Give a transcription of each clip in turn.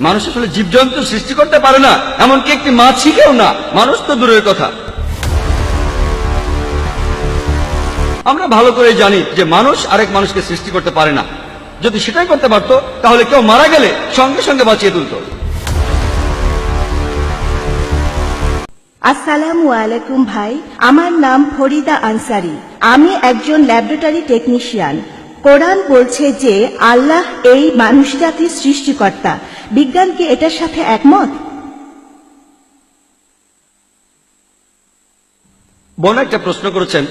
মানুষ আসলে জীবজন্তু সৃষ্টি করতে পারে না, এমনকি একটি মাছিকেও না, মানুষ তো দূরের কথা। আমরা ভালো করে জানি যে মানুষ আরেক মানুষকে সৃষ্টি করতে পারে না। যদি সেটাই করতে পারত তাহলে কেউ মারা গেলে সঙ্গে সঙ্গে বাঁচিয়ে তুলত। আসসালামু আলাইকুম ভাই, আমার নাম ফরিদা আনসারি। আমি একজন ল্যাবরেটরি টেকনিশিয়ান। কোরআন বলছে যে আল্লাহ এই মানুষ জাতির সৃষ্টিকর্তা। বিজ্ঞান কি এটার সাথে একমত? বোন একটা প্রশ্ন করেছেন,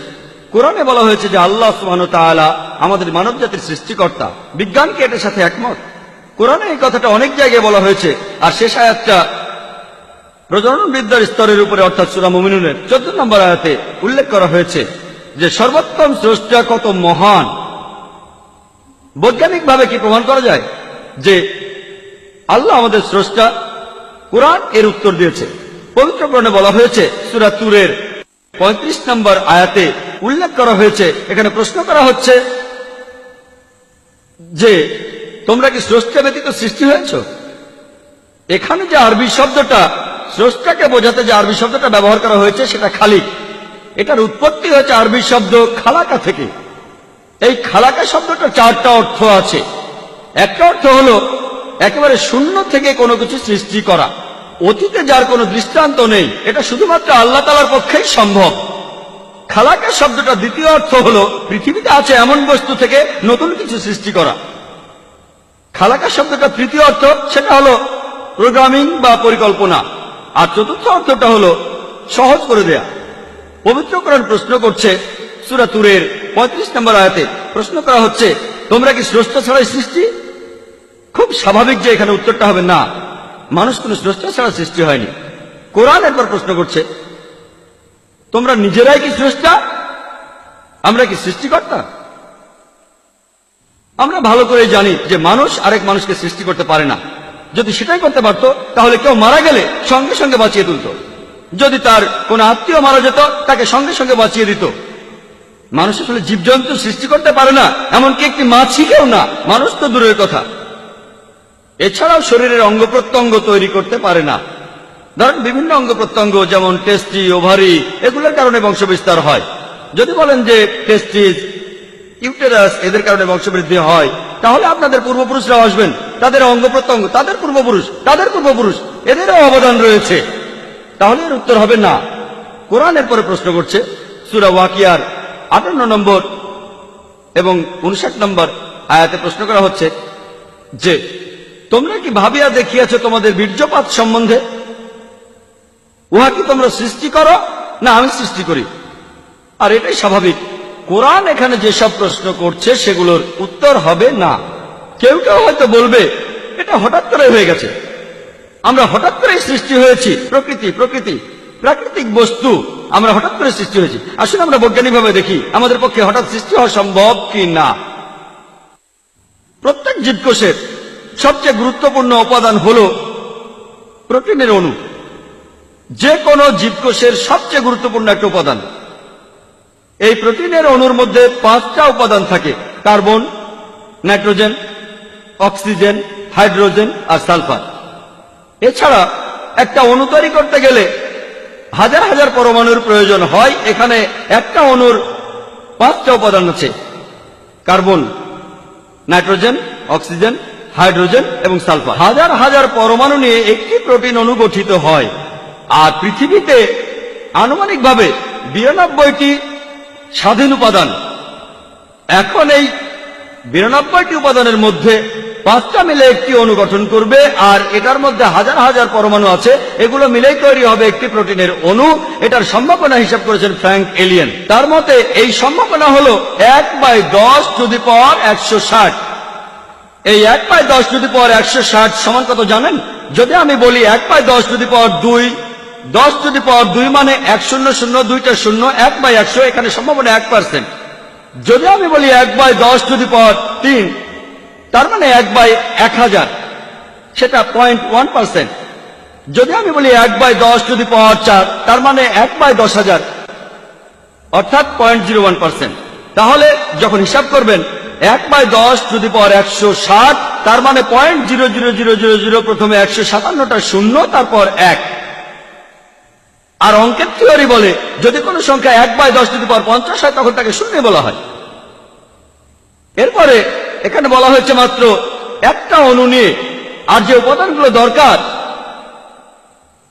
কোরআনে বলা হয়েছে যে আল্লাহ সুবহানাহু ওয়া তাআলা আমাদের মানব জাতির সৃষ্টিকর্তা। বিজ্ঞান কি এটার সাথে একমত? কোরআনে এই কথাটা অনেক জায়গায় বলা হয়েছে, আর শেষ আয়াতটা প্রজনন বিদ্যার স্তরের উপরে অর্থাৎ সূরা মুমিনুনের 14 নম্বর আয়াতে উল্লেখ করা হয়েছে যে সর্বোত্তম স্রষ্টা কত মহান। বৈজ্ঞানিকভাবে কি প্রমাণ করা যায় যে আল্লাহ আমাদের স্রষ্টা? কোরআন এর উত্তর দিয়েছে। পবিত্র কোরআনে বলা হয়েছে সূরা তুরের 35 নম্বর আয়াতে উল্লেখ করা হয়েছে, এখানে প্রশ্ন করা হচ্ছে যে তোমরা কি স্রষ্টা ব্যতীত সৃষ্টি হয়েছ? এখানে যে আরবি শব্দটা স্রষ্টাকে বোঝাতে যে আরবি শব্দটা ব্যবহার করা হয়েছে সেটা খালিক। এটার উৎপত্তি হয়েছে আরবি শব্দ খালাকা থেকে। এই খালাকা শব্দটার 4টা অর্থ আছে। একটা অর্থ হলো একেবারে শূন্য থেকে কোনো কিছু সৃষ্টি করা, অতীতে যার কোনো দৃষ্টান্ত নেই, এটা শুধুমাত্র আল্লাহ তাআলার পক্ষেই সম্ভব। খালাকা শব্দটা দ্বিতীয় অর্থ হলো পৃথিবীতে আছে এমন বস্তু থেকে নতুন কিছু সৃষ্টি করা। খালাকা শব্দটা তৃতীয় অর্থ, সেটা হলো প্রোগ্রামিং বা পরিকল্পনা। আর চতুর্থ অর্থটা হলো সহজ করে দেয়া। পবিত্র কোরআন প্রশ্ন করছে সূরা তুরের 35 নম্বর আয়াতে প্রশ্ন করা হচ্ছে, তোমরা কি স্রষ্টা ছাড়াই সৃষ্টি? খুব স্বাভাবিক যে এখানে উত্তরটা হবে না, মানুষ কোন স্রষ্টা ছাড়া সৃষ্টি হয়নি। কোরআন একবার প্রশ্ন করছে, তোমরা নিজেরাই কি স্রষ্টা? আমরা কি সৃষ্টিকর্তা? আমরা ভালো করে জানি যে মানুষ আরেক মানুষকে সৃষ্টি করতে পারে না। যদি সেটাই করতে পারত তাহলে কেউ মারা গেলে সঙ্গে সঙ্গে বাঁচিয়ে তুলত। যদি তার কোন আত্মীয় মারা যেত তাকে সঙ্গে সঙ্গে বাঁচিয়ে দিত। মানুষ আসলে জীবজন্তু সৃষ্টি করতে পারে না, এমনকি একটি মাছিকেও না, মানুষ তো দূরের কথা। এছাড়াও শরীরের অঙ্গ প্রত্যঙ্গ তৈরি করতে পারে না। ধরেন বিভিন্ন অঙ্গ প্রত্যঙ্গ যেমন টেস্টি, ওভারি, এগুলোর কারণে বংশবিস্তার হয়। যদি বলেন যে টেস্টিস, ইউটেরাস এদের কারণে বংশবৃদ্ধি হয়, তাহলে আপনাদের পূর্বপুরুষরাও আসবেন, তাদের অঙ্গ প্রত্যঙ্গ, তাদের পূর্বপুরুষ এদেরও অবদান রয়েছে। তাহলে এর উত্তর হবে না। কোরআনের পরে প্রশ্ন করছে সূরা ওয়াকিয়ার 58 নম্বর এবং 59 নম্বর আয়াতে প্রশ্ন করা হচ্ছে যে তোমরা কি ভাবিয়া দেখিয়াছ তোমাদের বীর্যপাত সম্বন্ধে? উহা কি তোমরা সৃষ্টি করো না আমি সৃষ্টি করি? আর এটাই স্বাভাবিক। কোরআন এখানে যেসব প্রশ্ন করছে সেগুলোর উত্তর হবে না। কেউ কেউ হয়তো বলবে এটা হঠাৎ করে হয়ে গেছে, আমরা হঠাৎ করে সৃষ্টি হয়েছি। প্রাকৃতিক বস্তু আমরা হঠাৎ করে সৃষ্টি হয়েছি। আসলে আমরা বৈজ্ঞানিকভাবে দেখি আমাদের পক্ষে হঠাৎ সৃষ্টি হওয়া সম্ভব কি না। প্রত্যেক জীবকোষের সবচেয়ে গুরুত্বপূর্ণ উপাদান হল প্রোটিনের অণু। যে কোনো জীবকোষের সবচেয়ে গুরুত্বপূর্ণ একটা উপাদান। এই প্রোটিনের অণুর মধ্যে 5টা উপাদান থাকে: কার্বন, নাইট্রোজেন, অক্সিজেন, হাইড্রোজেন আর সালফার। এছাড়া একটা অণু তৈরি করতে গেলে হাজার হাজার পরমাণুর প্রয়োজন হয়। এখানে একটা অণুর 5টা উপাদান আছে: কার্বন, নাইট্রোজেন, অক্সিজেন, হাইড্রোজেন এবং সালফার। হাজার হাজার পরমাণু নিয়ে একটি প্রোটিন অণু গঠিত হয়। আর পৃথিবীতে আনুমানিকভাবে 92টি স্বাধীন উপাদান। এখন এই 92টি উপাদানের মধ্যে 5টা মিলে একটি অণু গঠন করবে, আর এটার মধ্যে হাজার হাজার পরমাণু আছে, এগুলো মিলেই তৈরি হবে একটি প্রোটিনের অণু। এটার সম্ভাবনা হিসাব করেছেন ফ্র্যাঙ্ক এলিয়েন। তার মতে এই সম্ভাবনা হলো 1/10⁻160। এই 1/10⁻160 সমান কত জানেন? যদি আমি বলি 1/10⁻2, 10⁻2 মানে 100, 2টা শূন্য, 1/100, এখানে সম্ভাবনা 1%। যদি আমি বলি 1/10⁻3, তার মানে 1/1000, সেটা 0.1%। যদি আমি বলি 1/10⁻4, তার মানে 1/10,000, অর্থাৎ 0.01%। তাহলে যখন হিসাব করবেন 1/10⁻160, তার মানে 0.00000, প্রথমে 157টা শূন্য, তারপর 1। আর অঙ্কের থিওরি বলে যদি কোনো সংখ্যা 1/10⁻50 হয় তখন তাকে শূন্য বলা হয়। এরপরে এখানে বলা হয়েছে মাত্র একটা অণু নিয়ে, আর যে উপাদানগুলো দরকার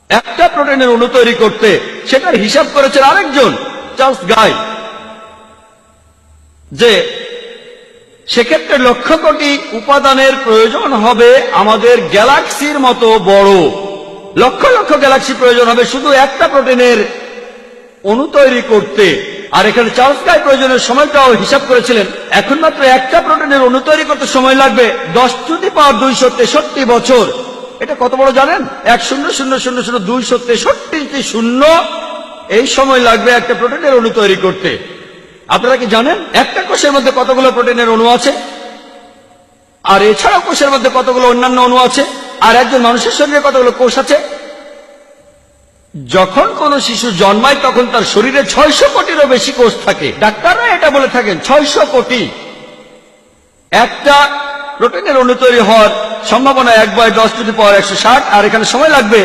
একটা প্রোটিনের অণু তৈরি করতে সেটার হিসাব করেছেন আরেকজন, চার্লস গাই, যে সেক্ষেত্রে লক্ষ কোটি উপাদানের প্রয়োজন হবে আমাদের গ্যালাক্সির মতো বড়, লক্ষ লক্ষ গ্যালাক্সি প্রয়োজন হবে শুধু একটা প্রোটিনের অণু তৈরি করতে। আর এখানে চার্লস গাই প্রয়োজনের সময়টাও হিসাব করেছিলেন। এখন মাত্র একটা প্রোটিনের অণু তৈরি করতে সময় লাগবে 10⁻263 বছর। এটা কত বড় জানেন? 100,000,263 শূন্য, এই সময় লাগবে একটা প্রোটিনের অণু তৈরি করতে। আপনারা কি জানেন একটা কোষের মধ্যে কতগুলো প্রোটিনের অণু আছে? আর এছাড়াও কোষের মধ্যে কতগুলো অন্যান্য অণু আছে? আর একজন মানুষের শরীরে কতগুলো কোষ আছে? যখন কোন শিশু জন্মায় তখন তার শরীরে 600 কোটিরও বেশি কোষ থাকে। ডাক্তাররা এটা বলে থাকেন 600 কোটি। একটা প্রোটিনের অণু তৈরি হওয়ার সম্ভাবনা 1/10⁻160, আর এখানে সময় লাগবে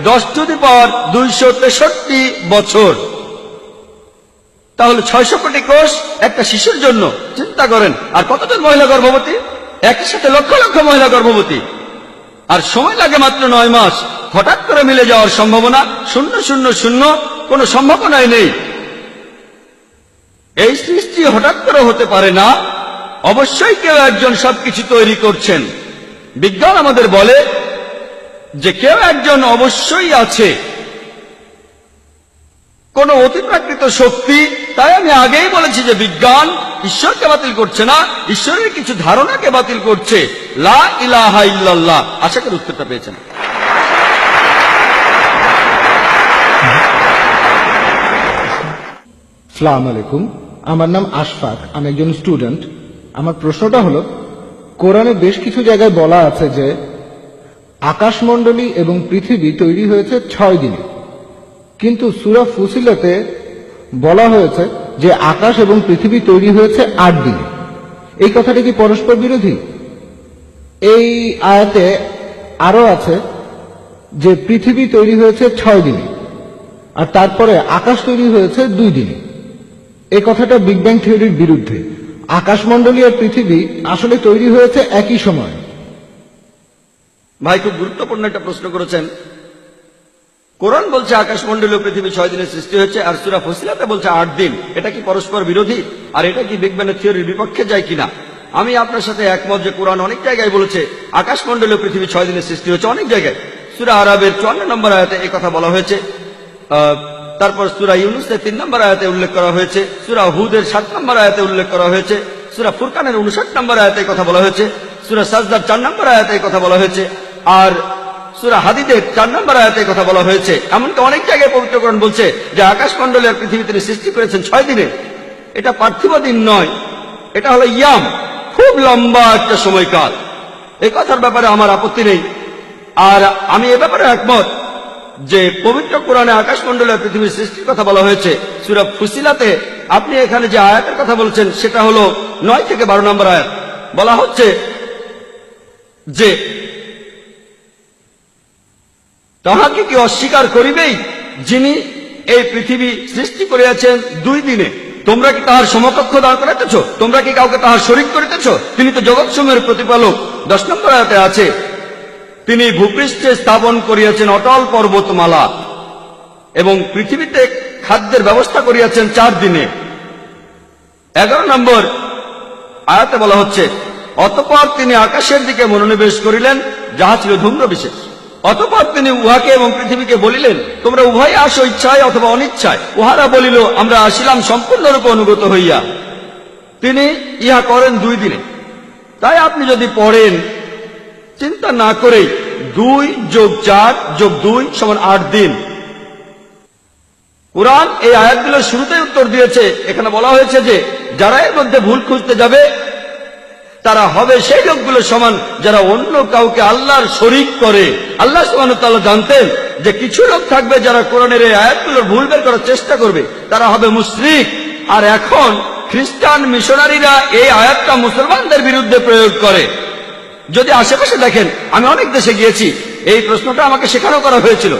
10⁻263 বছর। তাহলে 600 কোটি কোষ একটা শিশুর জন্য, চিন্তা করেন। আর কতজন মহিলা গর্ভবতী? একই সাথে লক্ষ লক্ষ মহিলা গর্ভবতী, আর সময় লাগে মাত্র 9 মাস। হঠাৎ করে মিলে যাওয়ার সম্ভাবনা 000, কোনো সম্ভাবনাই নেই। এই সৃষ্টি হঠাৎ করে হতে পারে না, অবশ্যই কেউ একজন সবকিছু তৈরি করছেন। বিজ্ঞান আমাদের বলে যে কেউ একজন অবশ্যই আছে, কোন অতিপ্রাকৃত শক্তি। তাই আমি আগেই বলেছি যে বিজ্ঞান ঈশ্বরকে বাতিল করছে না, ঈশ্বরের কিছু ধারণাকে বাতিল করছে। লা ইলাহা ইল্লাল্লাহ। আশা করি উত্তরটা পেয়েছেন। আসসালামু আলাইকুম, আমার নাম আশফাক, আমি একজন স্টুডেন্ট। আমার প্রশ্নটা হলো, কোরআনে বেশ কিছু জায়গায় বলা আছে যে আকাশমণ্ডলী এবং পৃথিবী তৈরি হয়েছে 6 দিনে, কিন্তু সূরা ফুসিলাতে বলা হয়েছে যে আকাশ এবং পৃথিবী তৈরি হয়েছে 8 দিনে। এই কথাটা কি পরস্পর বিরোধী? এই আয়াতে আরো আছে যে পৃথিবী তৈরি হয়েছে 6 দিনে, আর তারপরে আকাশ তৈরি হয়েছে 2 দিনে। এই কথাটা বিগ ব্যাং থিওরির বিরুদ্ধে। আকাশমণ্ডলী আর পৃথিবী আসলে তৈরি হয়েছে একই সময়। ভাই খুব গুরুত্বপূর্ণ একটা প্রশ্ন করেছেন। কোরআন বলছে আকাশমণ্ডলী ও পৃথিবী 6 দিনে সৃষ্টি হয়েছে, আর সূরা ফুসিলাতে বলছে 8 দিন। এটা কি পরস্পর বিরোধী? আর এটা কি বিগ ব্যাং থিওরির বিপক্ষে যায় কিনা? আমি আপনার সাথে একমত যে কোরআন অনেক জায়গায় বলেছে আকাশমণ্ডলী ও পৃথিবী 6 দিনে সৃষ্টি হয়েছে। অনেক জায়গায় সূরা আরাবের 54 নম্বর আয়াতে এই কথা বলা হয়েছে, তারপর সূরা ইউনূসের 3 নম্বর আয়াতে উল্লেখ করা হয়েছে, সূরা হুদের 7 নম্বর আয়াতে উল্লেখ করা হয়েছে, সূরা ফুরকানের 59 নম্বর আয়াতে কথা বলা হয়েছে, সূরা সাজদার 4 নম্বর আয়াতে কথা বলা হয়েছে, আর সূরা হাদীদের 4 নম্বর আয়াতে কথা বলা হয়েছে। এমনকি অনেক জায়গায় পবিত্র কোরআন বলছে যে আকাশমণ্ডলী আর পৃথিবী তিনি সৃষ্টি করেছেন 6 দিনে। এটা পার্থিব দিন নয়, এটা হলো ইয়াম, খুব লম্বা একটা সময়কাল। এই কথার ব্যাপারে আমার আপত্তি নেই। আর আমি এ ব্যাপারে একমত যে পবিত্র কোরআনে আকাশমণ্ডলী আর পৃথিবীর সৃষ্টির কথা বলা হয়েছে। সূরা ফুসিলাতে আপনি এখানে যে আয়াতের কথা বলছেন সেটা হলো 9 থেকে 12 নম্বর আয়াত। বলা হচ্ছে যে তাহাকে কি অস্বীকার করিবেই যিনি এই পৃথিবী সৃষ্টি করিয়াছেন 2 দিনে? তোমরা কি তাহার সমকক্ষ দাঁড় করাইতেছ? তোমরা কি কাউকে তাহার শরীক করিতেছ? তিনি তো জগৎসমূহের প্রতিপালক। 10 নম্বর আয়াতে আছে তিনি ভূপৃষ্ঠে স্থাপন করিয়াছেন অটল পর্বতমালা এবং পৃথিবীতে খাদ্যের ব্যবস্থা করিয়াছেন 4 দিনে। 11 নম্বর আয়াতে বলা হচ্ছে অতঃপর তিনি আকাশের দিকে মনোনিবেশ করিলেন, যাহা ছিল ধূম্র বিশেষ। অতঃপর তিনি উহাকে এবং পৃথিবীকে বলিলেন, তোমরা উভয় আসো ইচ্ছায় অথবা অনিচ্ছায়। উহারা বলিল, আমরা আসিলাম সম্পূর্ণরূপে অনুগত হইয়া। তিনি ইহা করেন 2 দিনে। তাই আপনি যদি পড়েন চিন্তা না করেই 2 + 4 + 2 = 8 দিন। কুরআন এই আয়াতগুলোর শুরুতেই উত্তর দিয়েছে। এখানে বলা হয়েছে যে যারা এর মধ্যে ভুল খুঁজতে যাবে তারা হবে সেই লোকগুলো সমান যারা অন্য কাউকে আল্লাহর শরীক করে। আল্লাহ সুবহানাহু ওয়া তাআলা জানতেন যে কিছু লোক থাকবে যারা কোরআনের এই আয়াতগুলোর ভুল বের করার চেষ্টা করবে, তারা হবে মুশরিক। আর এখন খ্রিস্টান মিশনারিরা এই আয়াতটা মুসলমানদের বিরুদ্ধে প্রয়োগ করে। যদি আশেপাশে দেখেন, আমি অনেক দেশে গিয়েছি, এই প্রশ্নটা আমাকে শেখানো করা হয়েছিল।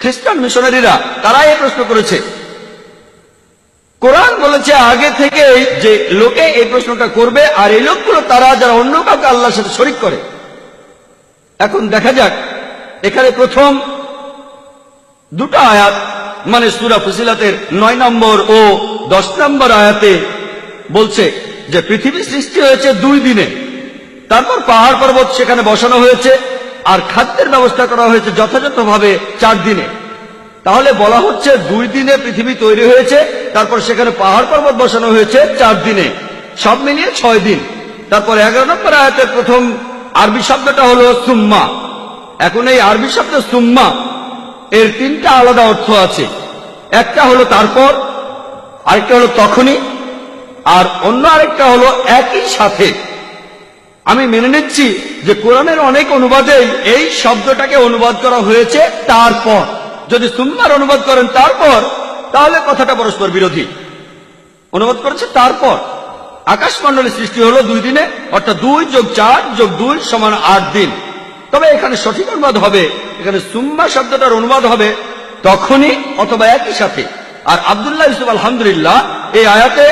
খ্রিস্টান মিশনারিরা তারা এই প্রশ্ন করেছে। কোরআন বলেছে আগে থেকে যে লোকে এই প্রশ্নটা করবে, আর এই লোকগুলো তারা যারা অন্য কাউকে আল্লাহর সাথে শরীক করে। এখন দেখা যাক, এখানে প্রথম দুটো আয়াত মানে সূরা ফুসিলাতের 9 নম্বর ও 10 নম্বর আয়াতে বলছে যে পৃথিবী সৃষ্টি হয়েছে 2 দিনে, তারপর পাহাড় পর্বত সেখানে বসানো হয়েছে, আর খাদ্যের ব্যবস্থা করা হয়েছে যথাযথভাবে 4 দিনে। তাহলে বলা হচ্ছে 2 দিনে পৃথিবী তৈরি হয়েছে, তারপর সেখানে পাহাড় পর্বত বসানো হয়েছে 4 দিনে, সব মিলিয়ে 6 দিন। তারপর 11 নম্বর আয়াতের প্রথম আরবি শব্দটা হলো সুম্মা। এখন এই আরবি শব্দ সুম্মা এর 3টা আলাদা অর্থ আছে। একটা হলো তারপর, আরেকটা হলো তখনই, আর অন্য আরেকটা হলো একই সাথে। আমি মেনে নিচ্ছি যে কোরআনের অনেক অনুবাদে এই শব্দটাকে অনুবাদ করা হয়েছে তারপর। যদি সুম্মার অনুবাদ করেন তারপর, তাহলে কথাটা পরস্পর বিরোধী। অনুবাদ করেছে তারপর। আকাশমণ্ডলী সৃষ্টি হলো 2 দিনে, অর্থাৎ 2 + 4 + 2 = 8 দিন। তবে এখানে সঠিক অনুবাদ হবে, এখানে সুম্মা শব্দটার অনুবাদ হবে তখনই অথবা একই সাথে। আর আব্দুল্লাহ ইউসুফ আলহামদুলিল্লাহ এই আয়াতে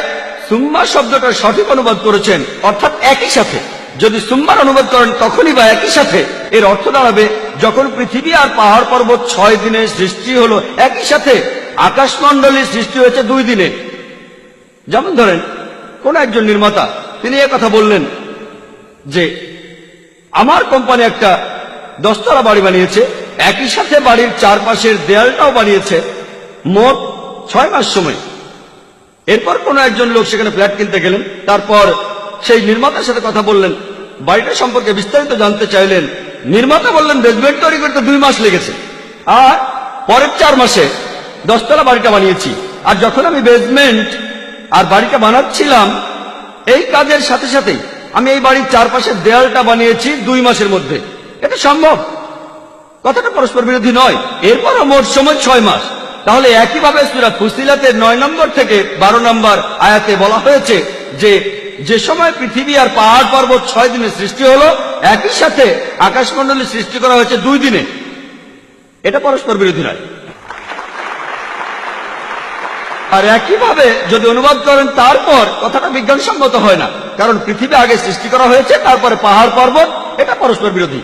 সুম্মা শব্দটার সঠিক অনুবাদ করেছেন, অর্থাৎ একই সাথে। যদি সুম্মার অনুবাদ করেন তখনই বা একই সাথে, এর অর্থ দাঁড়াবে যখন পৃথিবী আর পাহাড় পর্বত 6 দিনে সৃষ্টি হলো, একই সাথে আকাশমণ্ডলী সৃষ্টি হয়েছে 2 দিনে। যেমন ধরেন, কোন একজন নির্মাতা তিনি কথা বললেন যে আমার কোম্পানি একটা 10 তলা বাড়ি বানিয়েছে, একই সাথে বাড়ির চারপাশের দেয়ালটাও বানিয়েছে, মোট 6 মাস সময়। এরপর কোন একজন লোক সেখানে ফ্ল্যাট কিনতে গেলেন, তারপর সেই নির্মাতার সাথে কথা বললেন, বাড়িটা সম্পর্কে বিস্তারিত জানতে চাইলেন। নির্মাতা বললেন বেসমেন্ট তৈরি করতে 2 মাস লেগেছে, আর পরের 4 মাসে 10 তলা বাড়িটা বানিয়েছি। আর যখন আমি বেসমেন্ট আর বাড়িটা বানাচ্ছিলাম, এই কাজের সাথে সাথেই আমি এই বাড়ির চারপাশের দেয়ালটা বানিয়েছি 2 মাসের মধ্যে। এটা সম্ভব। কথাটা পরস্পর বিরোধী নয়। এরপরও মোট সময় 6 মাস। তাহলে একইভাবে সূরা ফুসিলাতের 9 নম্বর থেকে 12 নম্বর আয়াতে বলা হয়েছে যে সময় পৃথিবী আর পাহাড় পর্বত 6 দিনে সৃষ্টি হলো, একই সাথে আকাশমণ্ডলী সৃষ্টি করা হয়েছে 2 দিনে। এটা পরস্পর বিরোধী নয়। আর একইভাবে যদি অনুবাদ করেন তারপর, কথাটা বিজ্ঞানসম্মত হয় না, কারণ পৃথিবী আগে সৃষ্টি করা হয়েছে, তারপরে পাহাড় পর্বত, এটা পরস্পর বিরোধী।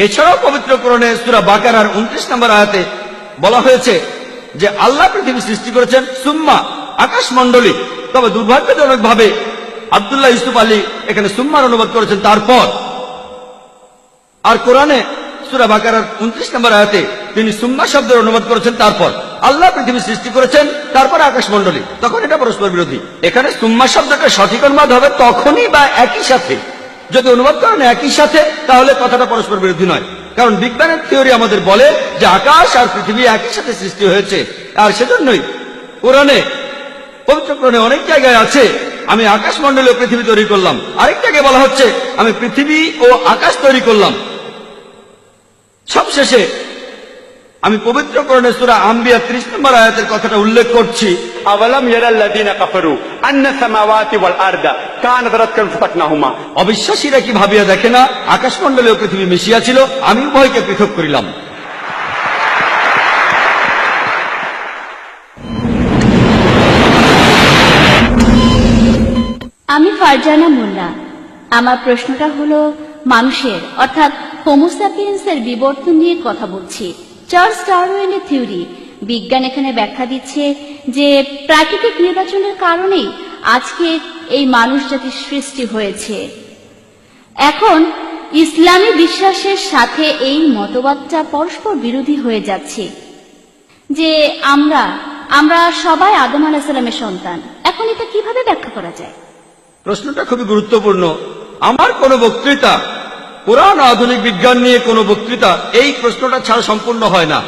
এছাড়াও পবিত্র কোরআনে সূরা বাকারার 29 নম্বর আয়াতে বলা হয়েছে যে আল্লাহ পৃথিবী সৃষ্টি করেছেন সুম্মা আকাশমণ্ডলী। তবে দুর্ভাগ্যজনক ভাবে আব্দুল্লাহ ইউসুফ আলী এখানে সুম্মার অনুবাদ করেছেন তারপর। আর কোরআনে সূরা বাকারার 29 নম্বর আয়াতে তিনি সুম্মা শব্দের অনুবাদ করেছেন তারপর। আল্লাহ পৃথিবী সৃষ্টি করেছেন, তারপর আকাশমণ্ডলী, তখন এটা পরস্পর বিরোধী। এখানে সুম্মা শব্দটা সঠিক অনুবাদ হবে তখনই বা একই সাথে। যদি অনুবাদ করেন একই সাথে, তাহলে কথাটা পরস্পর বিরোধী নয়, কারণ বিজ্ঞানের থিওরি আমাদের বলে যে আকাশ আর পৃথিবী একই সাথে সৃষ্টি হয়েছে। আর সেজন্যই কোরআনে, পবিত্র কোরআনে অনেক জায়গায় আছে আমি আকাশমণ্ডলী ও পৃথিবী তৈরি করলাম, আরেক জায়গায় বলা হচ্ছে আমি পৃথিবী ও আকাশ তৈরি করলাম। সবশেষে আমি পবিত্র কোরআনে সূরা আম্বিয়া 30 নম্বর আয়াতের কথাটা উল্লেখ করছি। আওয়ালাম ইয়ারাল্লাযীনা কাফারু আন্না সামাওয়াতি ওয়াল আরদা কানাত রাতকান ফাতাকনাহুমা। অবিশ্বাসীরা কি ভাবিয়া দেখে না আকাশমণ্ডলী ও পৃথিবী মিশিয়া ছিল, আমি উভয়কে পৃথক করিলাম। আমি ফারজানা মোল্লা। আমার প্রশ্নটা হলো মানুষের অর্থাৎ হোমো স্যাপিয়েন্সের বিবর্তন নিয়ে কথা বলছি। চার্লস ডারউইনের থিওরি, বিজ্ঞান এখানে ব্যাখ্যা দিচ্ছে যে প্রাকৃতিক নির্বাচনের কারণেই আজকে এই মানুষ জাতির সৃষ্টি হয়েছে। এখন ইসলামী বিশ্বাসের সাথে এই মতবাদটা পরস্পর বিরোধী হয়ে যাচ্ছে যে আমরা সবাই আদম আলাইহিস সালামের সন্তান। এখন এটা কিভাবে ব্যাখ্যা করা যায়? প্রশ্নটা খুবই গুরুত্বপূর্ণ। আমার কোন বক্তৃতা, পুরাণ আধুনিক বিজ্ঞান নিয়ে কোন বক্তৃতা এই প্রশ্নটা ছাড়া সম্পূর্ণ হয় না।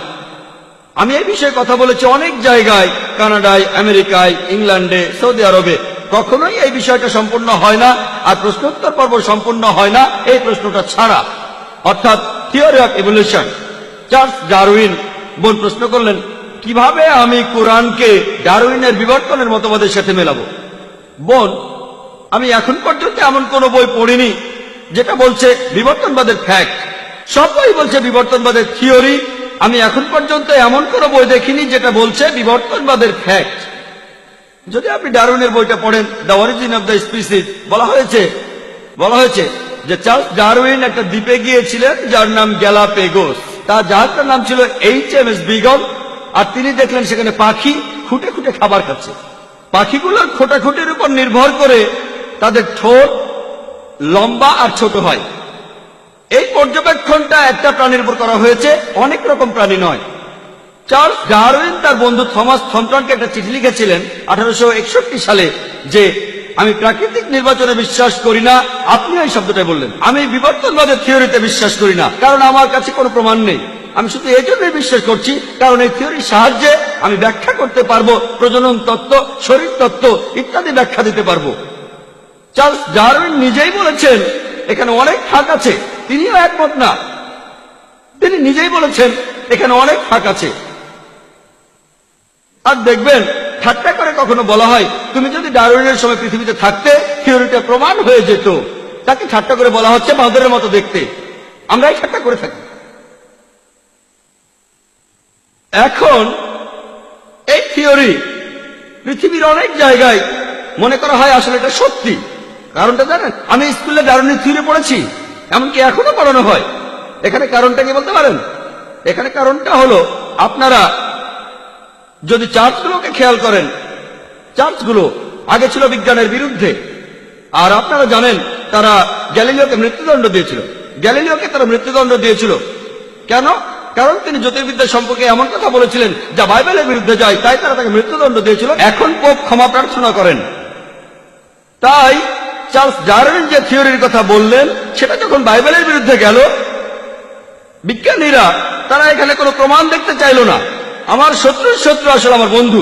আমি এই বিষয়ে কথা বলেছি অনেক জায়গায়, কানাডায়, আমেরিকায়, ইংল্যান্ডে, সৌদি আরবে। কখনোই এই বিষয়টা সম্পূর্ণ হয় না, আর প্রশ্নোত্তর পর্ব সম্পূর্ণ হয় না এই প্রশ্নটা ছাড়া, অর্থাৎ theory of evolution. Charles Darwin বোন প্রশ্ন করলেন কিভাবে আমি কোরআনকে ডারউইনের বিবর্তনের মতবাদের সাথে মেলাবো। বোন, আমি এখন পর্যন্ত এমন কোন বই পড়িনি যেটা বলছে বিবর্তনবাদের ফ্যাক্ট। সব বই বলছে বিবর্তনবাদের থিওরি। আমি এখন পর্যন্ত এমন কোন বই দেখিনি যেটা বলছে বিবর্তনবাদের ফ্যাক্ট। যদি আপনি ডারউইনের বইটা পড়েন, the origin of the species, বলা হয়েছে যে চার্লস ডারউইন একটা দ্বীপে গিয়েছিলেন যার নাম গ্যালাপেগোস। তার জাহাজটার নাম ছিল HMS বিগল। আর তিনি দেখলেন সেখানে পাখি খুঁটে খুঁটে খাবার খাচ্ছে। পাখিগুলোর খোঁটাখুটির উপর নির্ভর করে তাদের ঠোঁট লম্বা আর ছোট হয়। এই পর্যবেক্ষণটা একটা প্রাণীর উপর করা হয়েছে, অনেক রকম প্রাণী নয়। চার্লস ডারউইন তার বন্ধু থমাস থমটনকে একটা চিঠি লিখেছিলেন 1861 সালে যে আমি প্রাকৃতিক নির্বাচনে বিশ্বাস করি না। আপনি এই শব্দটাই বললেন। আমি বিবর্তনবাদের থিওরিতে বিশ্বাস করি না, কারণ আমার কাছে কোনো প্রমাণ নেই। আমি শুধু এই জন্যই বিশ্বাস করছি কারণ এই থিওরির সাহায্যে আমি ব্যাখ্যা করতে পারবো, প্রজনন তত্ত্ব, শরীর তত্ত্ব ইত্যাদি ব্যাখ্যা দিতে পারবো। চার্লস ডারউইন নিজেই বলেছেন এখানে অনেক ফাঁক আছে। তিনিও একমত না। তিনি নিজেই বলেছেন এখানে অনেক ফাঁক আছে। আর দেখবেন ঠাট্টা করে কখনো বলা হয় তুমি যদি ডারউইনের সময় পৃথিবীতে থাকতে থিওরিটা প্রমাণ হয়ে যেত। তাকে ঠাট্টা করে বলা হচ্ছে বাঁদরের মতো দেখতে। আমরাই ঠাট্টা করে থাকি। এখন এই থিওরি পৃথিবীর অনেক জায়গায় মনে করা হয় আসলে এটা সত্যি। কারণটা জানেন? আমি স্কুলে ডারউইনের থিওরি পড়েছি, এমনকি এখনো পড়ানো হয়। এখানে কারণটা কি বলতে পারেন? এখানে কারণটা হলো আপনারা যদি চার্চগুলোকে খেয়াল করেন, চার্চগুলো আগে ছিল বিজ্ঞানের বিরুদ্ধে। আর আপনারা জানেন তারা গ্যালিলিওকে মৃত্যুদণ্ড দিয়েছিল। গ্যালিলিওকে তারা মৃত্যুদণ্ড দিয়েছিল কেন? কারণ তিনি জ্যোতির্বিদ্যা সম্পর্কে এমন কথা বলেছিলেন যা বাইবেলের বিরুদ্ধে যায়, তাই তারা তাকে মৃত্যুদণ্ড দিয়েছিল। এখন পোপ ক্ষমা প্রার্থনা করেন। তাই চার্লস ডারউইন যে থিওরির কথা বললেন সেটা যখন বাইবেলের বিরুদ্ধে গেল, বিজ্ঞানীরা তারা এখানে কোনো প্রমাণ দেখতে চাইল না। আমার শত্রুর শত্রু আসলে আমার বন্ধু।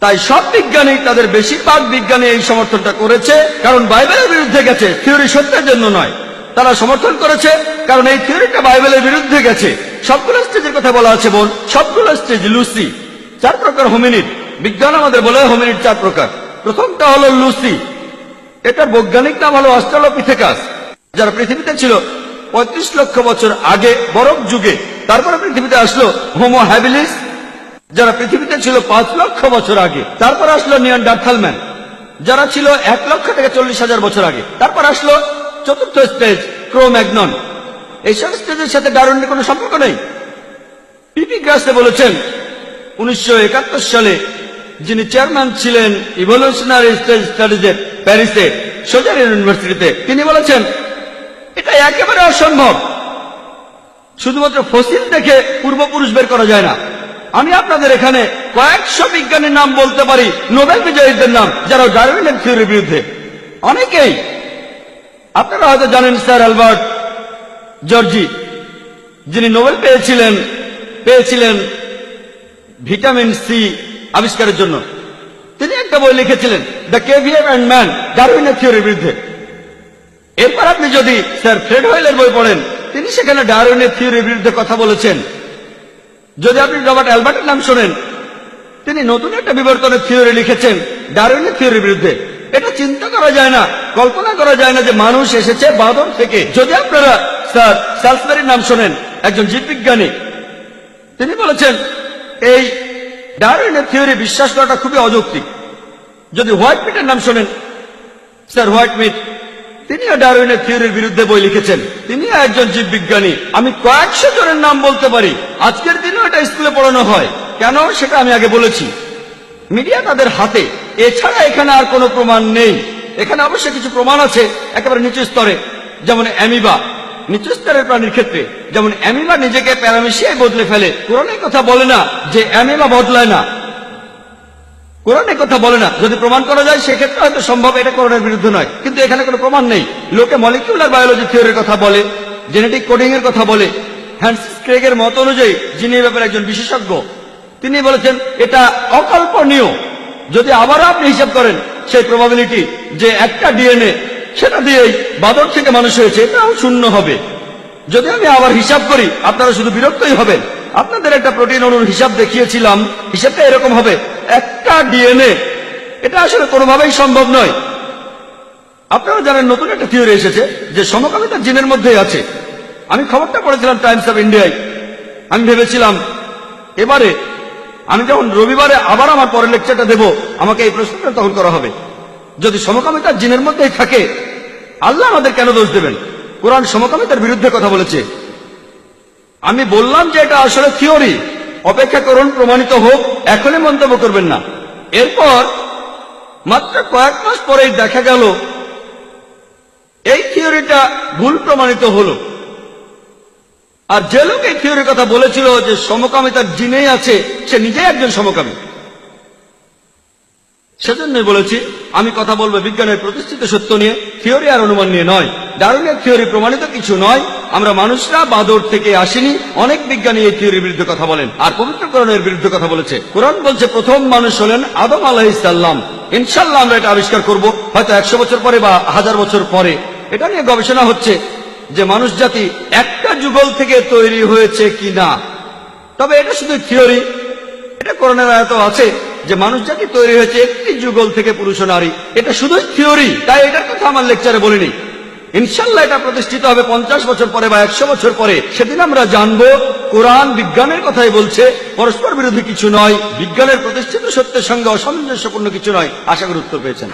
তাই সব বিজ্ঞানী, তাদের বেশিরভাগ বিজ্ঞানী এই সমর্থনটা করেছে কারণ বাইবেলের বিরুদ্ধে গেছে, থিওরি সত্যের জন্য নয়। তারা সমর্থন করেছে কারণ এই থিওরিটা বাইবেলের বিরুদ্ধে গেছে। সবগুলো স্টেজের কথা বলা আছে বোন, সবগুলো স্টেজ। লুসি 4 প্রকার হোমিনিড। বিজ্ঞান আমাদের বলে হোমিনিড 4 প্রকার। প্রথমটা হলো লুসি। এটার বৈজ্ঞানিক নাম হলো অস্ট্রালোপিথেকাস, যারা পৃথিবীতে ছিল 35 লক্ষ বছর আগে বরফ যুগে। তারপরে পৃথিবীতে আসলো হোমো হ্যাবিলিস, যারা পৃথিবীতে ছিল 5 লক্ষ বছর আগে। তারপর আসলো নিয়ানডার্থাল ম্যান, যারা ছিল 1 লক্ষ থেকে 40,000 বছর আগে। তারপর আসলো চতুর্থ স্টেজ ক্রোম্যাগনন। এইসব স্টেজের সাথে ডারউইনের কোনো সম্পর্ক নেই। পিপি গ্রাসে বলেছেন 1971 সালে, যিনি চেয়ারম্যান ছিলেন ইভলিউশনারি স্টেজ স্টাডিজের প্যারিসে সোজার ইউনিভার্সিটিতে, তিনি বলেছেন এটা একেবারে অসম্ভব। শুধুমাত্র ফসিল দেখে পূর্বপুরুষ বের করা যায় না। আমি আপনাদের এখানে কয়েকশো বিজ্ঞানীর নাম বলতে পারি, নোবেল বিজয়ীদের নাম, যারা ডারউইনের থিওরির বিরুদ্ধে। অনেকেই আপনারা হয়তো জানেন স্যার অ্যালবার্ট জর্জি, যিনি নোবেল পেয়েছিলেন ভিটামিন সি আবিষ্কারের জন্য। তিনি একটা বই লিখেছিলেন দ্য কেভিয়ার অ্যান্ড ম্যান, ডারউইনের থিওরির বিরুদ্ধে। এরপর আপনি যদি স্যার ফ্রেড হোয়েলের বই পড়েন, তিনি সেখানে ডারউইনের থিওরির বিরুদ্ধে কথা বলেছেন। যদি আপনি রবার্ট অ্যালবার্টের নাম শোনেন, তিনি নতুন একটা বিবর্তনের থিওরি লিখেছেন ডারউইনের থিওরির বিরুদ্ধে। এটা চিন্তা করা যায় না, কল্পনা করা যায় না যে মানুষ এসেছে বাঁদর থেকে। যদি আপনারা স্যার সালসবেরির নাম শোনেন, একজন জীববিজ্ঞানী, তিনি বলেছেন এই ডারউইনের থিওরি বিশ্বাস করাটা খুবই অযৌক্তিক। যদি হোয়াইট মিটের নাম শোনেন, স্যার হোয়াইট মিট, তিনিও ডারউইনের থিওরির বিরুদ্ধে বই লিখেছেন। তিনিও একজন জীববিজ্ঞানী। আমি কয়েকশো জনের নাম বলতে পারি। আজকের দিনেও এটা স্কুলে পড়ানো হয়। কেন সেটা আমি আগে বলেছি। মিডিয়া তাদের হাতে, এছাড়া এখানে আর কোনো প্রমাণ নেই। এখানে অবশ্যই কিছু প্রমাণ আছে একেবারে নিচু স্তরে, যেমন অ্যামিবা। নিচু স্তরের প্রাণীর ক্ষেত্রে যেমন অ্যামিবা নিজেকে প্যারামিশিয়ায় বদলে ফেলে। কোরআনের কথা বলে না যে অ্যামিবা বদলায় না, কোরআনের কথা বলে না। যদি প্রমাণ করা যায় সেক্ষেত্রে হয়তো সম্ভব, এটা কোরআনের বিরুদ্ধে নয়। কিন্তু এখানে কোনো প্রমাণ নেই। লোকে মলিকিউলার বায়োলজি থিওরির কথা বলে, জেনেটিক কোডিং এর কথা বলে। হ্যান্সিস ক্রেগের মত অনুযায়ী, যিনি এ ব্যাপারে একজন বিশেষজ্ঞ, তিনি বলেছেন এটা অকল্পনীয়। যদি আবারও আপনি হিসাব করেন সেই প্রবাবিলিটি যে একটা ডিএনএ সেটা দিয়েই বাঁদর থেকে মানুষ হয়েছে, এটাও শূন্য হবে। যদি আমি আবার হিসাব করি, আপনারা শুধু বিরক্তই হবেন। আপনাদের একটা প্রোটিন অণুর হিসাব দেখিয়েছিলাম, হিসাবটা এরকম হবে, একটা ডিএনএ এটা আসলে কোনোভাবেই সম্ভব নয়। আপনারা জানেন নতুন একটা থিওরি এসেছে যে সমকামিতা জিনের মধ্যেই আছে। আমি খবরটা পড়েছিলাম টাইমস অফ ইন্ডিয়ায়। আমি ভেবেছিলাম এবারে আমি যখন রবিবারে আবার আমার পরের লেকচারটা দেব, আমাকে এই প্রশ্নটা তখন করা হবে, যদি সমকামিতা জিনের মধ্যেই থাকে আল্লাহ আমাদের কেন দোষ দেবেন? কোরআন সমকামিতার বিরুদ্ধে কথা বলেছে। আমি বললাম যে এটা আসলে থিওরি, অপেক্ষা করুন প্রমাণিত হোক, এখনই মন্তব্য করবেন না। এরপর মাত্র কয়েক মাস পরেই দেখা গেল এই থিওরিটা ভুল প্রমাণিত হলো। আর যে লোক এই থিওরির কথা বলেছিল যে সমকামিতার জিনেই আছে, সে নিজেই একজন সমকামী। সেজন্যই বলেছি আমি কথা বলবো বিজ্ঞানের প্রতিষ্ঠিত সত্য নিয়ে, থিওরি আর অনুমান নিয়ে নয়। ডারউইনের থিওরি প্রমাণিত কিছু নয়। আমরা মানুষরা বাদর থেকে আসিনি। অনেক বিজ্ঞানী এই থিওরির বিরুদ্ধে কথা বলেন, আর পবিত্র কোরআনের বিরুদ্ধে কথা বলেছে। কোরআন বলছে প্রথম মানুষ হলেন আদম আলাইহিস সালাম। ইনশাআল্লাহ আমরা এটা আবিষ্কার করব, হয়তো 100 বছর পরে বা 1000 বছর পরে। এটা নিয়ে গবেষণা হচ্ছে যে মানুষ জাতি একটা যুগল থেকে তৈরি হয়েছে কিনা। তবে এটা শুধু থিওরি, এটা কোরআনের আয়াতও আছে যে মানুষ জাতি তৈরি হয়েছে একটি যুগল থেকে, পুরুষ ও নারী। এটা শুধুই থিওরি, তাই এটার কথা আমার লেকচারে বলিনি। ইনশাআল্লাহ এটা প্রতিষ্ঠিত হবে 50 বছর পরে বা 100 বছর পরে। সেদিন আমরা জানবো কোরআন বিজ্ঞানের কথাই বলছে, পরস্পর বিরোধী কিছু নয়, বিজ্ঞানের প্রতিষ্ঠিত সত্যের সঙ্গে অসামঞ্জস্যপূর্ণ কিছু নয়। আশা করি উত্তর পেয়েছেন।